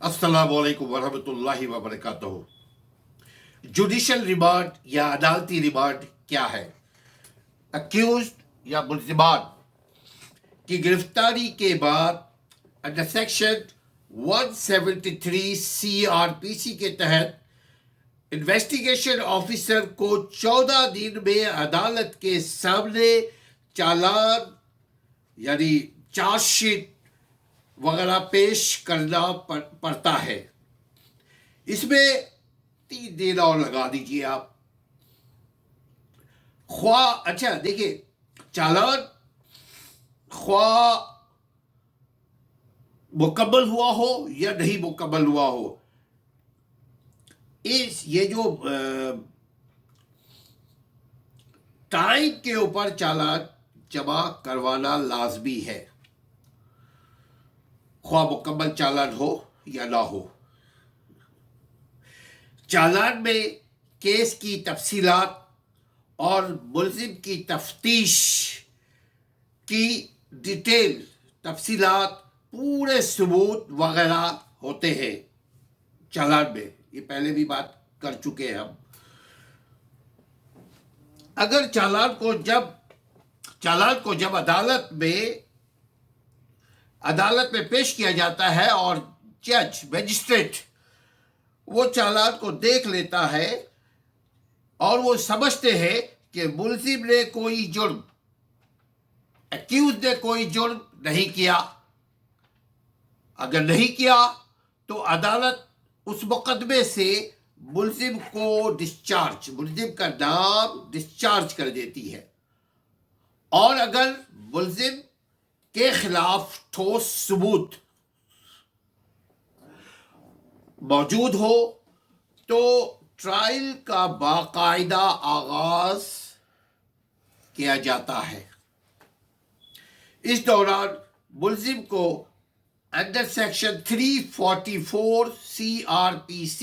السلام علیکم ورحمۃ اللہ وبرکاتہ۔ جوڈیشل ریمانڈ یا عدالتی ریمانڈ کیا ہے؟ اکیوزڈ یا ملزمان کی گرفتاری کے بعد انڈر سیکشن 173 CRPC کے تحت انویسٹیگیشن آفیسر کو 14 دن میں عدالت کے سامنے چالان یعنی چارج شیٹ وغیرہ پیش کرنا پڑتا ہے۔ اس میں 3 دن اور لگا دیجیے آپ۔ اچھا دیکھیے، چالان خواہ مکمل ہوا ہو یا نہیں مکمل ہوا ہو، یہ جو ٹائم کے اوپر چالان جمع کروانا لازمی ہے، خواہ مکمل چالان ہو یا نہ ہو۔ چالان میں کیس کی تفصیلات اور ملزم کی تفتیش کی ڈیٹیل تفصیلات، پورے ثبوت وغیرہ ہوتے ہیں چالان میں۔ یہ پہلے بھی بات کر چکے ہیں ہم۔ اگر چالان کو جب عدالت میں پیش کیا جاتا ہے اور جج مجسٹریٹ وہ چالان کو دیکھ لیتا ہے اور وہ سمجھتے ہیں کہ ملزم نے کوئی جرم، ایکیوز نے کوئی جرم نہیں کیا، اگر نہیں کیا تو عدالت اس مقدمے سے ملزم کا نام ڈسچارج کر دیتی ہے، اور اگر ملزم کے خلاف ٹھوس ثبوت موجود ہو تو ٹرائل کا باقاعدہ آغاز کیا جاتا ہے۔ اس دوران ملزم کو انڈر سیکشن 344 CRPC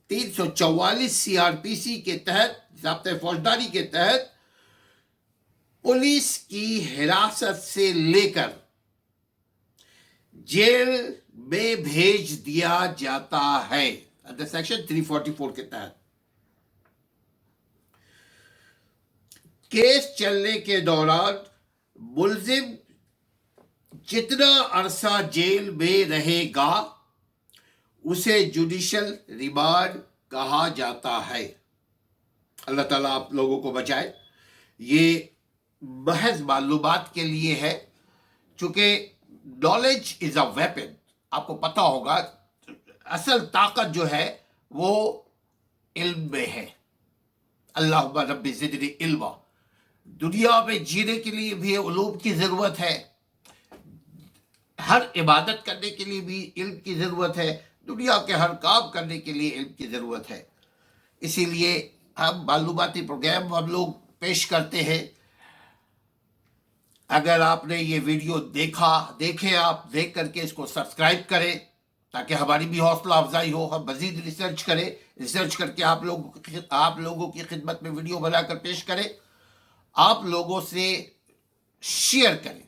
344 CRPC کے تحت، ضابطۂ فوجداری کے تحت، پولیس کی حراست سے لے کر جیل میں بھیج دیا جاتا ہے، انڈر سیکشن 344 کے تحت۔ کیس چلنے کے دوران ملزم جتنا عرصہ جیل میں رہے گا اسے جوڈیشل ریمانڈ کہا جاتا ہے۔ اللہ تعالیٰ آپ لوگوں کو بچائے۔ یہ محض معلومات کے لیے ہے، چونکہ نالج از اے ویپن۔ آپ کو پتہ ہوگا اصل طاقت جو ہے وہ علم میں ہے۔ اللہم رب زدنی علما۔ دنیا میں جینے کے لیے بھی علوم کی ضرورت ہے، ہر عبادت کرنے کے لیے بھی علم کی ضرورت ہے، دنیا کے ہر کام کرنے کے لیے علم کی ضرورت ہے۔ اسی لیے ہم معلوماتی پروگرام ہم لوگ پیش کرتے ہیں۔ اگر آپ نے یہ ویڈیو دیکھے آپ دیکھ کر کے اس کو سبسکرائب کریں تاکہ ہماری بھی حوصلہ افزائی ہو، ہم مزید ریسرچ کر کے آپ لوگوں کی خدمت میں ویڈیو بنا کر پیش کریں، آپ لوگوں سے شیئر کریں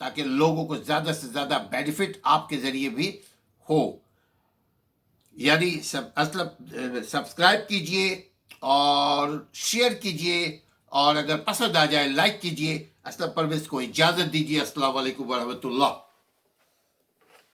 تاکہ لوگوں کو زیادہ سے زیادہ بینیفٹ آپ کے ذریعے بھی ہو۔ یعنی سبسکرائب کیجئے اور شیئر کیجئے، اور اگر پسند آ جائے لائک کیجئے۔ اسلم پرویز کو اجازت دیجیے۔ السلام علیکم ورحمۃ اللہ۔